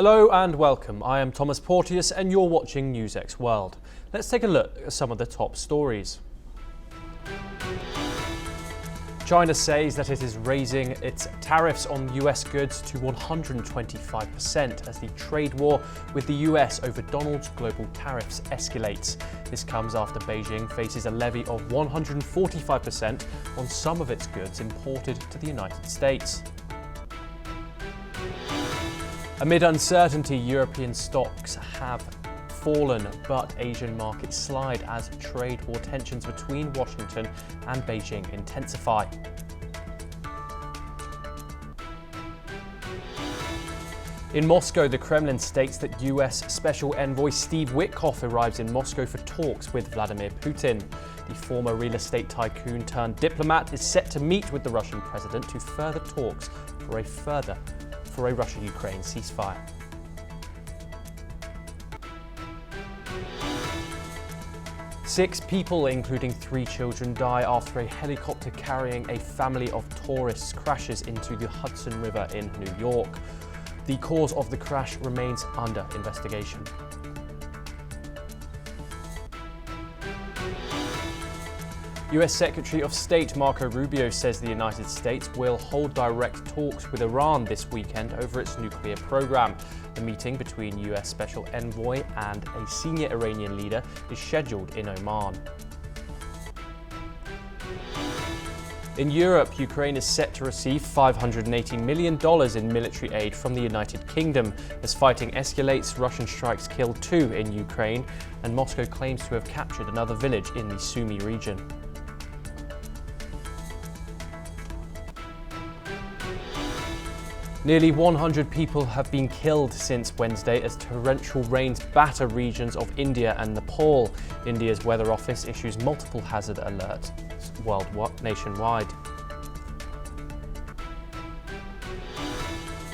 Hello and welcome. I am Thomas Porteous and you're watching NewsX World. Let's take a look at some of the top stories. China says that it is raising its tariffs on US goods to 125% as the trade war with the US over Donald's global tariffs escalates. This comes after Beijing faces a levy of 145% on some of its goods imported to the United States. Amid uncertainty, European stocks have fallen, but Asian markets slide as trade war tensions between Washington and Beijing intensify. In Moscow, the Kremlin states that US Special Envoy Steve Witkoff arrives in Moscow for talks with Vladimir Putin. The former real estate tycoon turned diplomat is set to meet with the Russian president to further talks for a Russia-Ukraine ceasefire. Six people, including 3 children, die after a helicopter carrying a family of tourists crashes into the Hudson River in New York. The cause of the crash remains under investigation. US Secretary of State Marco Rubio says the United States will hold direct talks with Iran this weekend over its nuclear program. The meeting between US Special Envoy and a senior Iranian leader is scheduled in Oman. In Europe, Ukraine is set to receive $580 million in military aid from the United Kingdom. As fighting escalates, Russian strikes killed 2 in Ukraine, and Moscow claims to have captured another village in the Sumy region. Nearly 100 people have been killed since Wednesday as torrential rains batter regions of India and Nepal. India's weather office issues multiple hazard alerts nationwide.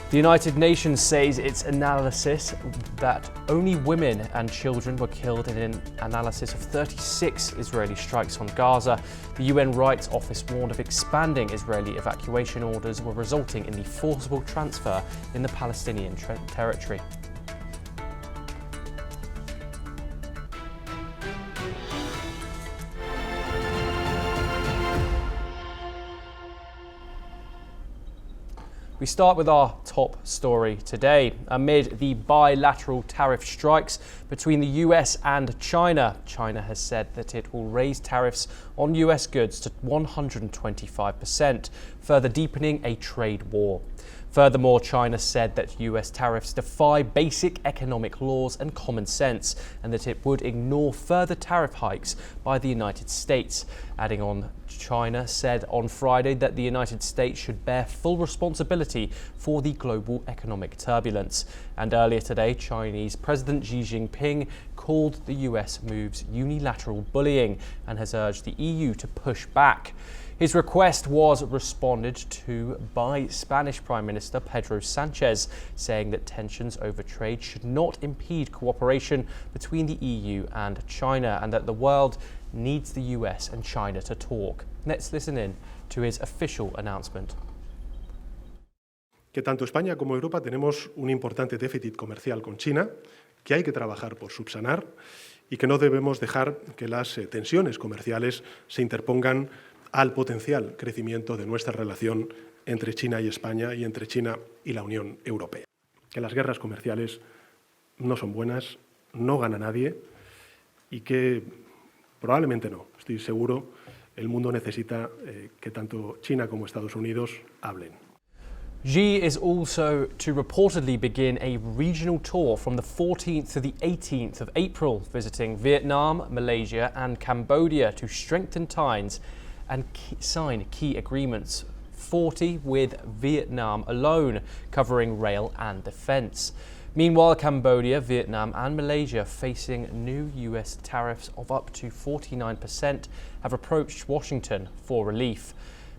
The United Nations says its analysis that only women and children were killed in an analysis of 36 Israeli strikes on Gaza. The UN Rights Office warned of expanding Israeli evacuation orders were resulting in the forcible transfer in the Palestinian territory. We start with our top story today. Amid the bilateral tariff strikes between the US and China, China has said that it will raise tariffs on US goods to 125%, further deepening a trade war. Furthermore, China said that US tariffs defy basic economic laws and common sense, and that it would ignore further tariff hikes by the United States. Adding on, China said on Friday that the United States should bear full responsibility for the global economic turbulence. And earlier today, Chinese President Xi Jinping called the US moves unilateral bullying and has urged the EU to push back. His request was responded to by Spanish Prime Minister Pedro Sanchez, saying that tensions over trade should not impede cooperation between the EU and China and that the world needs the US and China to talk. Let's listen in to his official announcement. Que tanto España como Europa tenemos un importante déficit comercial con China, que hay que trabajar por subsanar y que no debemos dejar que las tensiones comerciales se interpongan al potencial crecimiento de nuestra relación entre China y España y entre China y la Unión Europea. Que las guerras comerciales no son buenas, no gana nadie y que probablemente no, estoy seguro, el mundo necesita que tanto China como Estados Unidos hablen. Xi is also to reportedly begin a regional tour from the 14th to the 18th of April, visiting Vietnam, Malaysia and Cambodia to strengthen ties and sign key agreements, 40 with Vietnam alone, covering rail and defence. Meanwhile, Cambodia, Vietnam and Malaysia, facing new US tariffs of up to 49%, have approached Washington for relief.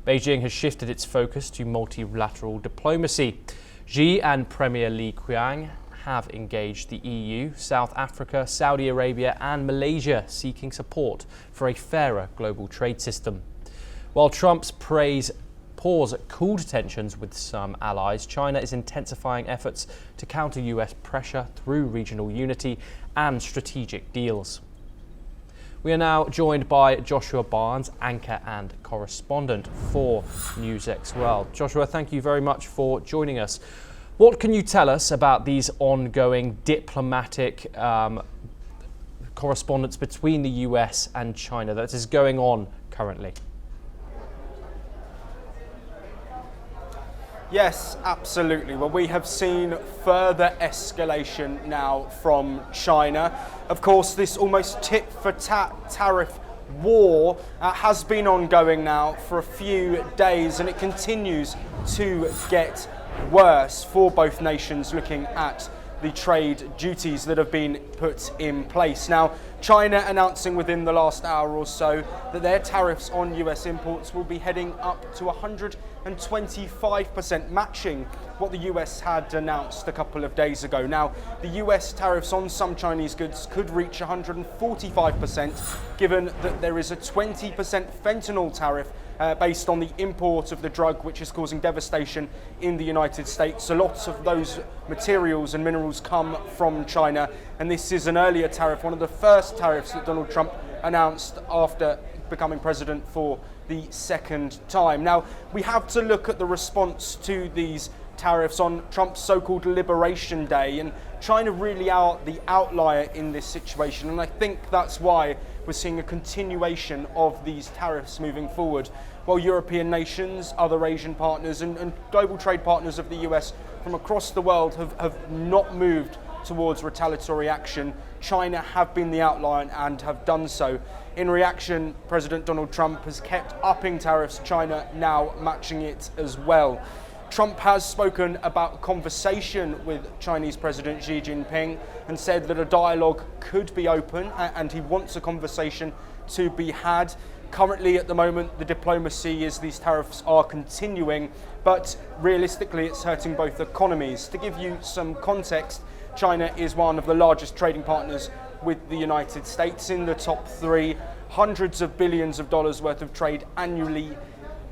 Beijing has shifted its focus to multilateral diplomacy. Xi and Premier Li Qiang have engaged the EU, South Africa, Saudi Arabia and Malaysia, seeking support for a fairer global trade system. While Trump's praise pause cooled tensions with some allies, China is intensifying efforts to counter US pressure through regional unity and strategic deals. We are now joined by Joshua Barnes, anchor and correspondent for NewsX World. Joshua, thank you very much for joining us. What can you tell us about these ongoing diplomatic correspondence between the US and China that is going on currently? Yes, absolutely. Well, we have seen further escalation now from China. Of course, this almost tit-for-tat tariff war has been ongoing now for a few days, and it continues to get worse for both nations looking at the trade duties that have been put in place. Now, China announcing within the last hour or so that their tariffs on US imports will be heading up to 125%, matching what the US had announced a couple of days ago. Now, the US tariffs on some Chinese goods could reach 145%, given that there is a 20% fentanyl tariff based on the import of the drug, which is causing devastation in the United States. A lot of those materials and minerals come from China, and this is an earlier tariff, one of the first tariffs that Donald Trump announced after becoming president for the second time. Now, we have to look at the response to these tariffs on Trump's so-called Liberation Day, and China really are the outlier in this situation, and I think that's why we're seeing a continuation of these tariffs moving forward. While European nations, other Asian partners and global trade partners of the US from across the world have not moved towards retaliatory action, China have been the outlier and have done so. In reaction, President Donald Trump has kept upping tariffs, China now matching it as well. Trump has spoken about conversation with Chinese President Xi Jinping and said that a dialogue could be open, and he wants a conversation to be had. Currently, at the moment, the diplomacy is these tariffs are continuing, but realistically it's hurting both economies. To give you some context, China is one of the largest trading partners with the United States, in the top three, hundreds of billions of dollars worth of trade annually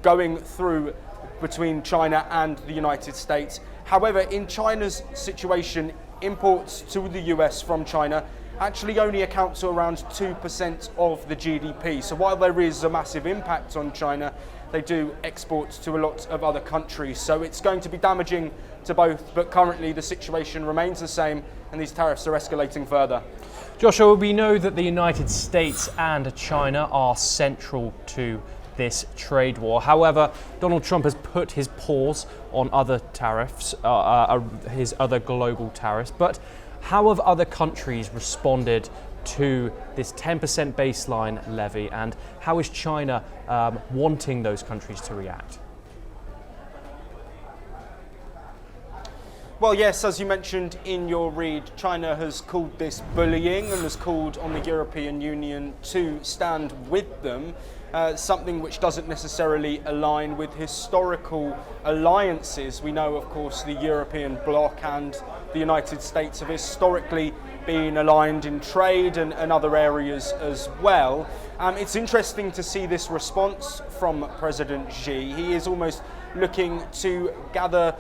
going through between China and the United States. However, in China's situation, imports to the US from China actually only account to around 2% of the GDP. So while there is a massive impact on China, they do export to a lot of other countries. So it's going to be damaging to both, but currently the situation remains the same and these tariffs are escalating further. Joshua, we know that the United States and China are central to this trade war. However, Donald Trump has put his pause on other tariffs, his other global tariffs. But how have other countries responded to this 10% baseline levy, and how is China wanting those countries to react? Well, yes, as you mentioned in your read, China has called this bullying and has called on the European Union to stand with them. Something which doesn't necessarily align with historical alliances. We know, of course, the European bloc and the United States have historically been aligned in trade and other areas as well. It's interesting to see this response from President Xi. He is almost looking to gather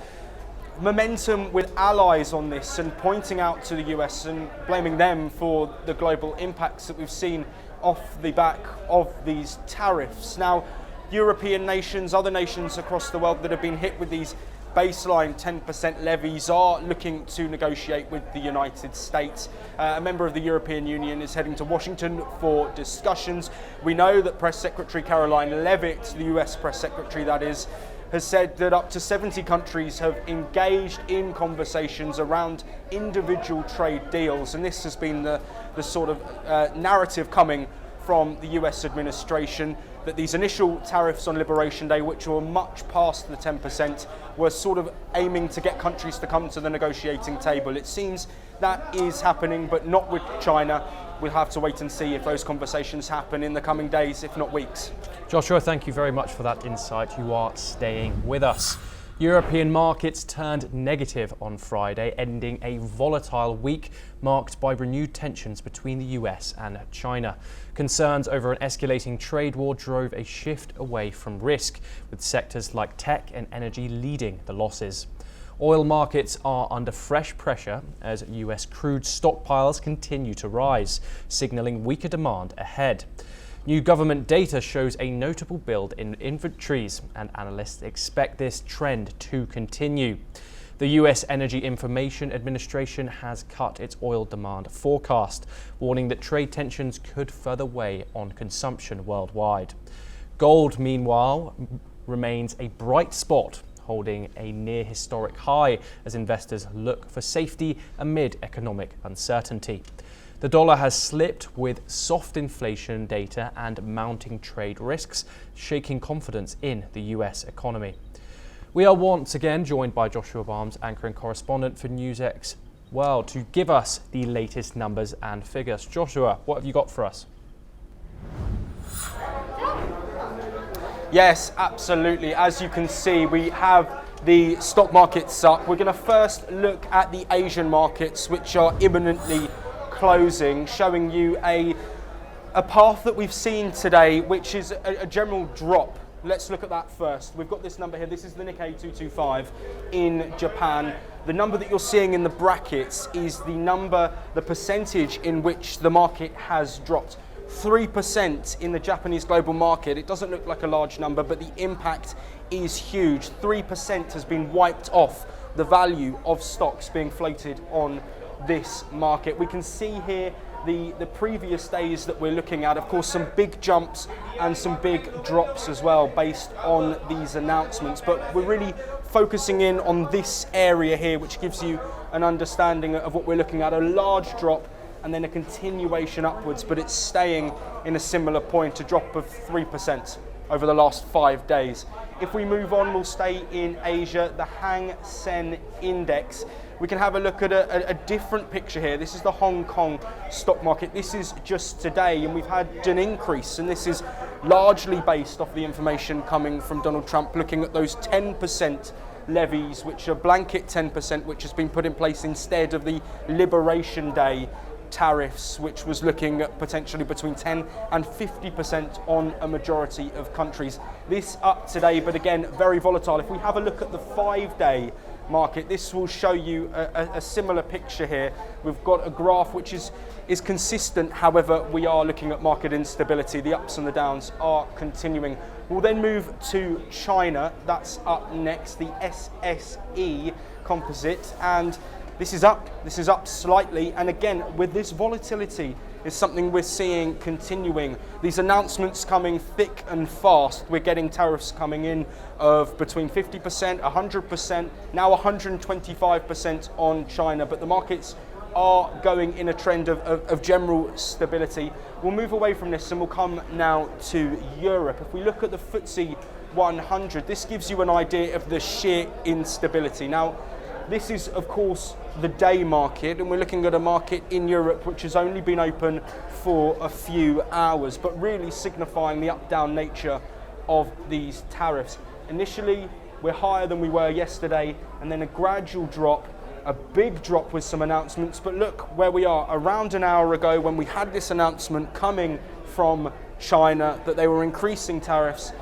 momentum with allies on this and pointing out to the US and blaming them for the global impacts that we've seen off the back of these tariffs. Now, European nations, other nations across the world that have been hit with these baseline 10% levies are looking to negotiate with the United States. A member of the European Union is heading to Washington for discussions. We know that Press Secretary Caroline Leavitt, the US Press Secretary that is, has said that up to 70 countries have engaged in conversations around individual trade deals, and this has been the sort of narrative coming from the US administration, that these initial tariffs on Liberation Day, which were much past the 10%, were sort of aiming to get countries to come to the negotiating table. It seems that is happening, but not with China. We'll have to wait and see if those conversations happen in the coming days, if not weeks. Joshua, thank you very much for that insight. You are staying with us. European markets turned negative on Friday, ending a volatile week marked by renewed tensions between the US and China. Concerns over an escalating trade war drove a shift away from risk, with sectors like tech and energy leading the losses. Oil markets are under fresh pressure as US crude stockpiles continue to rise, signalling weaker demand ahead. New government data shows a notable build in inventories, and analysts expect this trend to continue. The US Energy Information Administration has cut its oil demand forecast, warning that trade tensions could further weigh on consumption worldwide. Gold, meanwhile, remains a bright spot, holding a near historic high as investors look for safety amid economic uncertainty. The dollar has slipped with soft inflation data and mounting trade risks, shaking confidence in the US economy. We are once again joined by Joshua Barnes, anchor and correspondent for NewsX World, to give us the latest numbers and figures. Joshua, what have you got for us? Yes, absolutely. As you can see, we have the stock markets up. We're going to first look at the Asian markets, which are imminently closing, showing you a path that we've seen today, which is a general drop. Let's look at that first. We've got this number here. This is the Nikkei 225 in Japan. The number that you're seeing in the brackets is the percentage in which the market has dropped. 3% in the Japanese global market. It doesn't look like a large number, but the impact is huge. 3% has been wiped off the value of stocks being floated on this market. We can see here the previous days that we're looking at, of course, some big jumps and some big drops as well based on these announcements, but we're really focusing in on this area here, which gives you an understanding of what we're looking at. A large drop and then a continuation upwards, but it's staying in a similar point, a drop of 3% over the last 5 days. If we move on, we'll stay in Asia. The Hang Seng Index, we can have a look at a different picture here. This is the Hong Kong stock market. This is just today, and we've had an increase, and this is largely based off the information coming from Donald Trump, looking at those 10% levies, which are blanket 10%, which has been put in place instead of the Liberation Day tariffs, which was looking at potentially between 10 and 50% on a majority of countries. This up today, but again, very volatile. If we have a look at the 5-day market, this will show you a similar picture here. We've got a graph which is consistent, however, we are looking at market instability. The ups and the downs are continuing. We'll then move to China. That's up next, the SSE composite, and this is up slightly, and again, with this volatility is something we're seeing continuing. These announcements coming thick and fast. We're getting tariffs coming in of between 50%, 100%, now 125% on China, but the markets are going in a trend of general stability. We'll move away from this and we'll come now to Europe. If we look at the FTSE 100, this gives you an idea of the sheer instability. Now, this is, of course, the day market, and we're looking at a market in Europe which has only been open for a few hours, but really signifying the up-down nature of these tariffs. Initially, we're higher than we were yesterday, and then a gradual drop, a big drop with some announcements, but look where we are. Around an hour ago, when we had this announcement coming from China that they were increasing tariffs,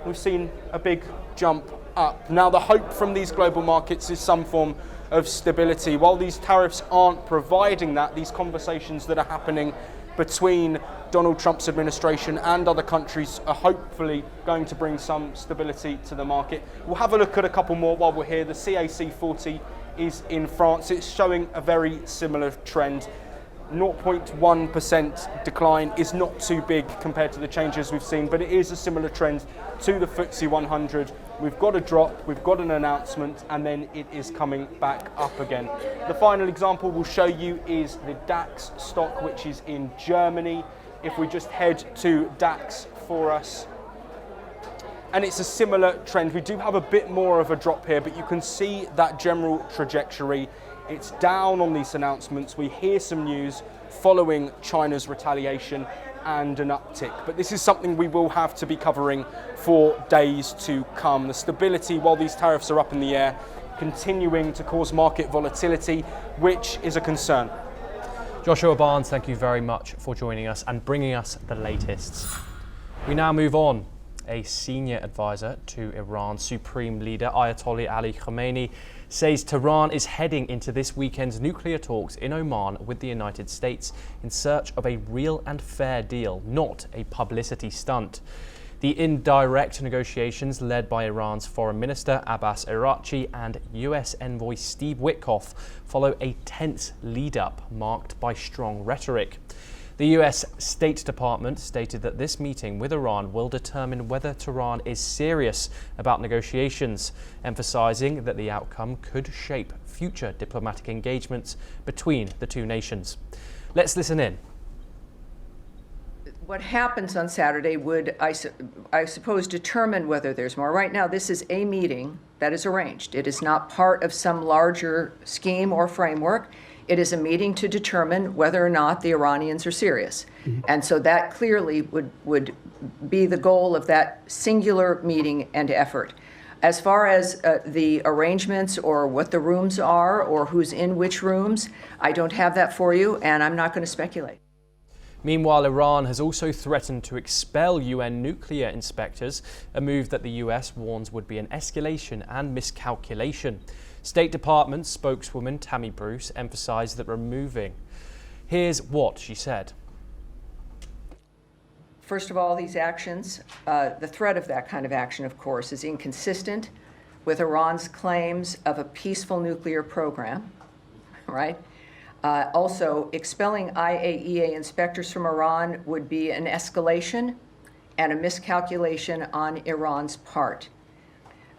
we've seen a big jump up. Now, the hope from these global markets is some form of stability. While these tariffs aren't providing that, these conversations that are happening between Donald Trump's administration and other countries are hopefully going to bring some stability to the market. We'll have a look at a couple more while we're here. The CAC 40 is in France. It's showing a very similar trend. 0.1% decline is not too big compared to the changes we've seen, but it is a similar trend to the FTSE 100. We've got a drop, we've got an announcement, and then it is coming back up again. The final example we'll show you is the DAX stock, which is in Germany. If we just head to DAX for us, and it's a similar trend. We do have a bit more of a drop here, but you can see that general trajectory. It's down on these announcements. We hear some news following China's retaliation, and an uptick. But this is something we will have to be covering for days to come. The stability, while these tariffs are up in the air, continuing to cause market volatility, which is a concern. Joshua Barnes, thank you very much for joining us and bringing us the latest. We now move on. A senior advisor to Iran's supreme leader, Ayatollah Ali Khamenei, says Tehran is heading into this weekend's nuclear talks in Oman with the United States in search of a real and fair deal, not a publicity stunt. The indirect negotiations led by Iran's Foreign Minister Abbas Araghchi and US Envoy Steve Witkoff follow a tense lead-up marked by strong rhetoric. The US State Department stated that this meeting with Iran will determine whether Tehran is serious about negotiations, emphasizing that the outcome could shape future diplomatic engagements between the two nations. Let's listen in. What happens on Saturday would, I suppose, determine whether there's more. Right now, this is a meeting that is arranged. It is not part of some larger scheme or framework. It is a meeting to determine whether or not the Iranians are serious. And so that clearly would be the goal of that singular meeting and effort. As far as the arrangements or what the rooms are or who's in which rooms, I don't have that for you, and I'm not going to speculate. Meanwhile, Iran has also threatened to expel UN nuclear inspectors, a move that the US warns would be an escalation and miscalculation. State Department spokeswoman Tammy Bruce emphasized that removing. Here's what she said. First of all, these actions, the threat of that kind of action, of course, is inconsistent with Iran's claims of a peaceful nuclear program, right? Also, expelling IAEA inspectors from Iran would be an escalation and a miscalculation on Iran's part.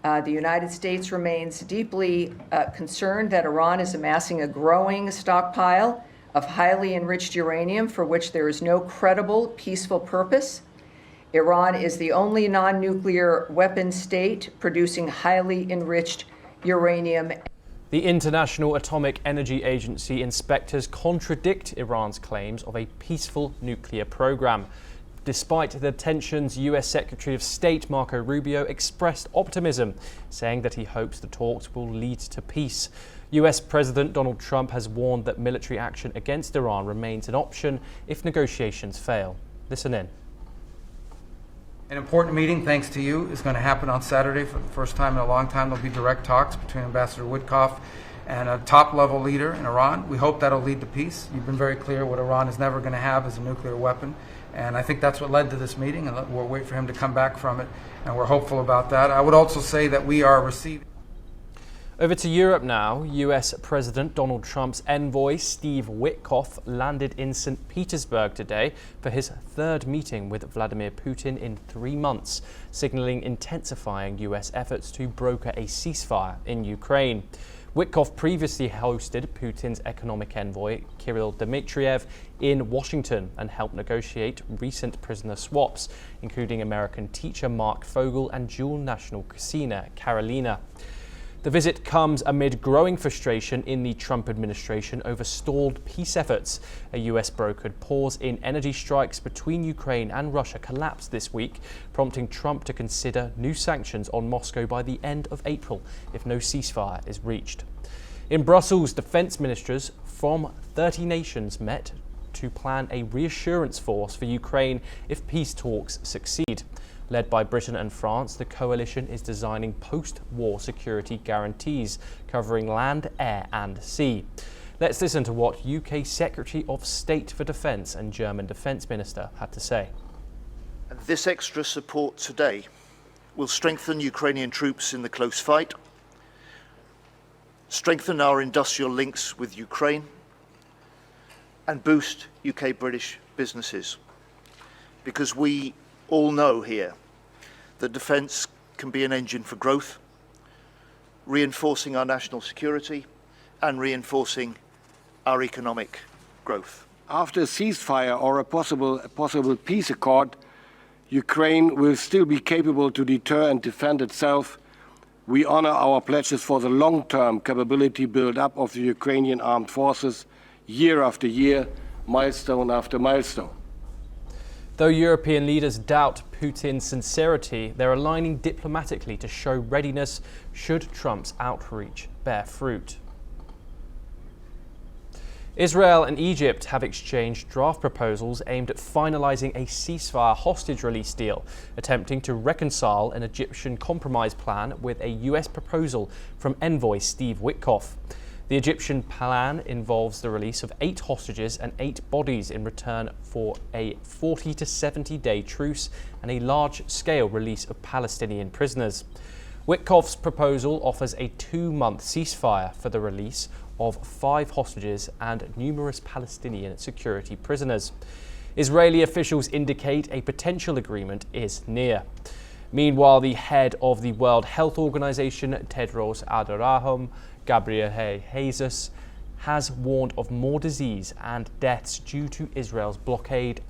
The United States remains deeply concerned that Iran is amassing a growing stockpile of highly enriched uranium for which there is no credible, peaceful purpose. Iran is the only non-nuclear weapon state producing highly enriched uranium. The International Atomic Energy Agency inspectors contradict Iran's claims of a peaceful nuclear program. Despite the tensions, US Secretary of State Marco Rubio expressed optimism, saying that he hopes the talks will lead to peace. US President Donald Trump has warned that military action against Iran remains an option if negotiations fail. Listen in. An important meeting, thanks to you, is going to happen on Saturday for the first time in a long time. There'll be direct talks between Ambassador Witkoff and a top-level leader in Iran. We hope that'll lead to peace. You've been very clear what Iran is never going to have is a nuclear weapon. And I think that's what led to this meeting, and we'll wait for him to come back from it, and we're hopeful about that. I would also say that we are receiving... Over to Europe now. US President Donald Trump's envoy Steve Witkoff landed in St. Petersburg today for his third meeting with Vladimir Putin in 3 months, signaling intensifying US efforts to broker a ceasefire in Ukraine. Witkoff previously hosted Putin's economic envoy Kirill Dmitriev in Washington and helped negotiate recent prisoner swaps, including American teacher Mark Fogel and dual national Ksenia Karelina. The visit comes amid growing frustration in the Trump administration over stalled peace efforts. A US-brokered pause in energy strikes between Ukraine and Russia collapsed this week, prompting Trump to consider new sanctions on Moscow by the end of April if no ceasefire is reached. In Brussels, defense ministers from 30 nations met to plan a reassurance force for Ukraine if peace talks succeed. Led by Britain and France, the coalition is designing post-war security guarantees covering land, air and sea. Let's listen to what UK Secretary of State for Defence and German Defence Minister had to say. This extra support today will strengthen Ukrainian troops in the close fight, strengthen our industrial links with Ukraine, and boost UK-British businesses. Because we all know here that defence can be an engine for growth, reinforcing our national security and reinforcing our economic growth. After a ceasefire or a possible peace accord, Ukraine will still be capable to deter and defend itself. We honor our pledges for the long-term capability build-up of the Ukrainian armed forces year after year, milestone after milestone. Though European leaders doubt Putin's sincerity, they're aligning diplomatically to show readiness should Trump's outreach bear fruit. Israel and Egypt have exchanged draft proposals aimed at finalising a ceasefire hostage release deal, attempting to reconcile an Egyptian compromise plan with a US proposal from envoy Steve Witkoff. The Egyptian plan involves the release of 8 hostages and 8 bodies in return for a 40 to 70-day truce and a large-scale release of Palestinian prisoners. Witkoff's proposal offers a 2-month ceasefire for the release of 5 hostages and numerous Palestinian security prisoners. Israeli officials indicate a potential agreement is near. Meanwhile, the head of the World Health Organization, Tedros Adhanom Ghebreyesus, has warned of more disease and deaths due to Israel's blockade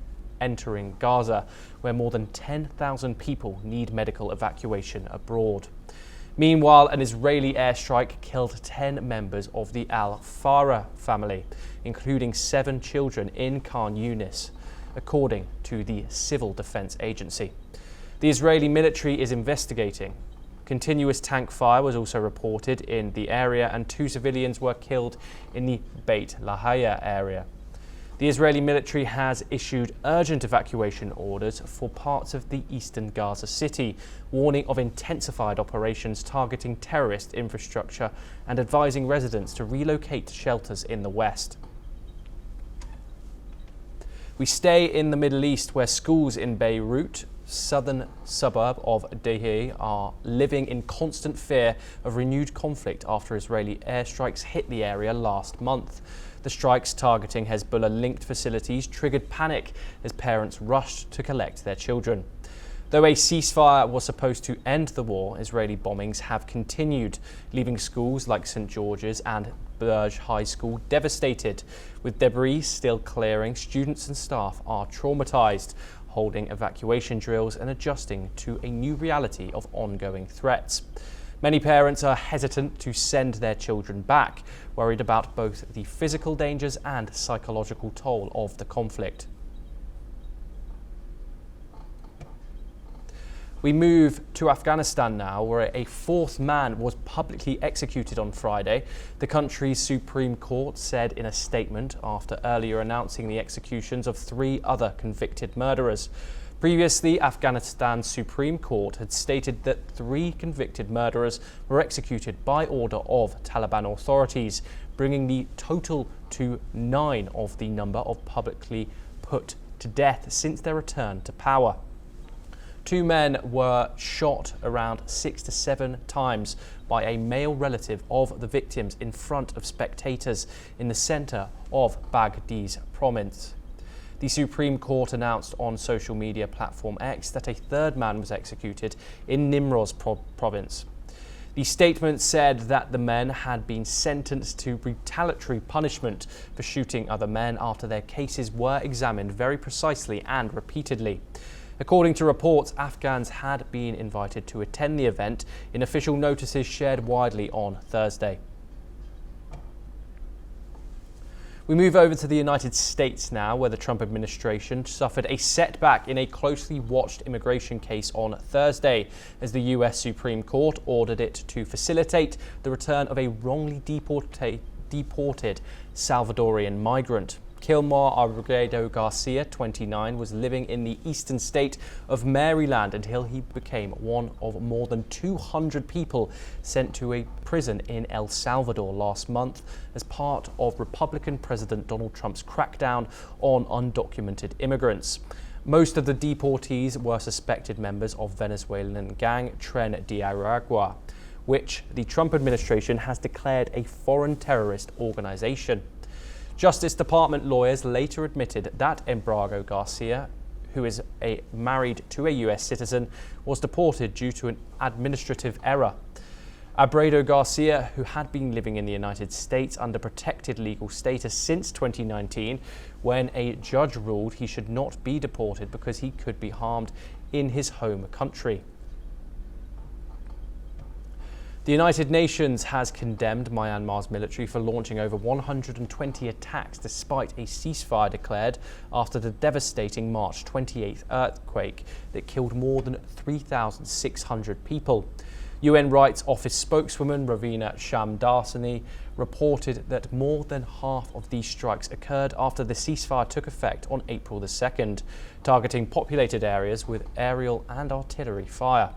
entering Gaza, where more than 10,000 people need medical evacuation abroad. Meanwhile, an Israeli airstrike killed 10 members of the Al-Farah family, including 7 children in Khan Yunis, according to the Civil Defense Agency. The Israeli military is investigating. Continuous tank fire was also reported in the area, and 2 civilians were killed in the Beit Lahia area. The Israeli military has issued urgent evacuation orders for parts of the eastern Gaza city, warning of intensified operations targeting terrorist infrastructure and advising residents to relocate to shelters in the west. We stay in the Middle East, where schools in Beirut, southern suburb of Dahieh, are living in constant fear of renewed conflict after Israeli airstrikes hit the area last month. The strikes targeting Hezbollah-linked facilities triggered panic as parents rushed to collect their children. Though a ceasefire was supposed to end the war, Israeli bombings have continued, leaving schools like St. George's and Burj High School devastated. With debris still clearing, students and staff are traumatized, holding evacuation drills and adjusting to a new reality of ongoing threats. Many parents are hesitant to send their children back, worried about both the physical dangers and psychological toll of the conflict. We move to Afghanistan now, where a 4th man was publicly executed on Friday. The country's Supreme Court said in a statement after earlier announcing the executions of 3 other convicted murderers. Previously, Afghanistan's Supreme Court had stated that 3 convicted murderers were executed by order of Taliban authorities, bringing the total to 9 of the number of publicly put to death since their return to power. 2 men were shot around 6 to 7 times by a male relative of the victims in front of spectators in the centre of Baghdad's province. The Supreme Court announced on social media platform X that a 3rd man was executed in Nimroz province. The statement said that the men had been sentenced to retaliatory punishment for shooting other men after their cases were examined very precisely and repeatedly. According to reports, Afghans had been invited to attend the event in official notices shared widely on Thursday. We move over to the United States now, where the Trump administration suffered a setback in a closely watched immigration case on Thursday, as the US Supreme Court ordered it to facilitate the return of a wrongly deported Salvadorian migrant. Kilmar Abrego Garcia, 29, was living in the eastern state of Maryland until he became one of more than 200 people sent to a prison in El Salvador last month as part of Republican President Donald Trump's crackdown on undocumented immigrants. Most of the deportees were suspected members of Venezuelan gang Tren de Aragua, which the Trump administration has declared a foreign terrorist organization. Justice Department lawyers later admitted that Abrego Garcia, who is married to a US citizen, was deported due to an administrative error. Abrego Garcia, who had been living in the United States under protected legal status since 2019, when a judge ruled he should not be deported because he could be harmed in his home country. The United Nations has condemned Myanmar's military for launching over 120 attacks despite a ceasefire declared after the devastating March 28th earthquake that killed more than 3,600 people. UN Rights Office spokeswoman Ravina Shamdasani reported that more than half of these strikes occurred after the ceasefire took effect on April the 2nd, targeting populated areas with aerial and artillery fire.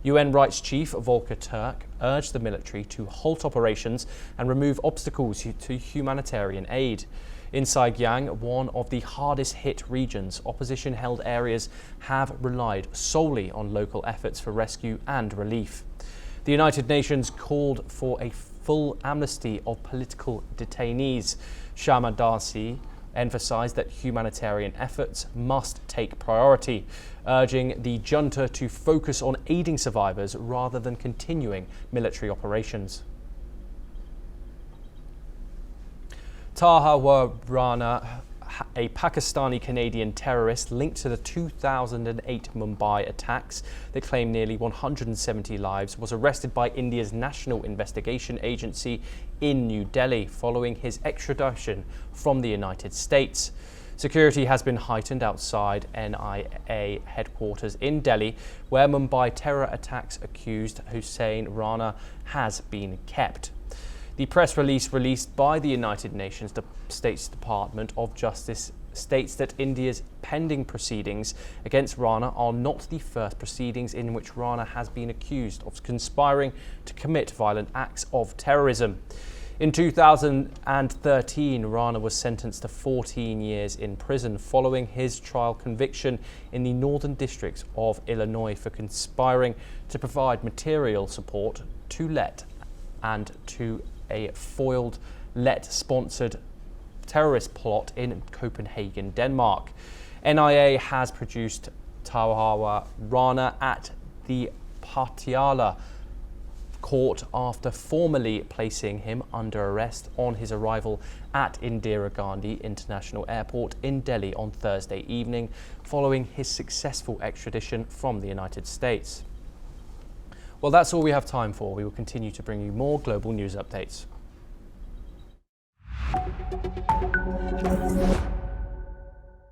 UN Rights Chief Volker Turk urged the military to halt operations and remove obstacles to humanitarian aid. In Xinjiang, one of the hardest hit regions, opposition-held areas have relied solely on local efforts for rescue and relief. The United Nations called for a full amnesty of political detainees. Shamdasani emphasized that humanitarian efforts must take priority, urging the junta to focus on aiding survivors rather than continuing military operations. Taha Rana, a Pakistani-Canadian terrorist linked to the 2008 Mumbai attacks that claimed nearly 170 lives, was arrested by India's National Investigation Agency in New Delhi following his extradition from the United States. Security has been heightened outside NIA headquarters in Delhi, where Mumbai terror attacks accused Hussain Rana has been kept. The press release released by the United Nations States Department of Justice states that India's pending proceedings against Rana are not the first proceedings in which Rana has been accused of conspiring to commit violent acts of terrorism. In 2013, Rana was sentenced to 14 years in prison following his trial conviction in the Northern District of Illinois for conspiring to provide material support to LET and to a foiled LET-sponsored terrorist plot in Copenhagen, Denmark. NIA has produced Taha Rana at the Patiala court after formally placing him under arrest on his arrival at Indira Gandhi International Airport in Delhi on Thursday evening, following his successful extradition from the United States. Well, that's all we have time for. We will continue to bring you more global news updates.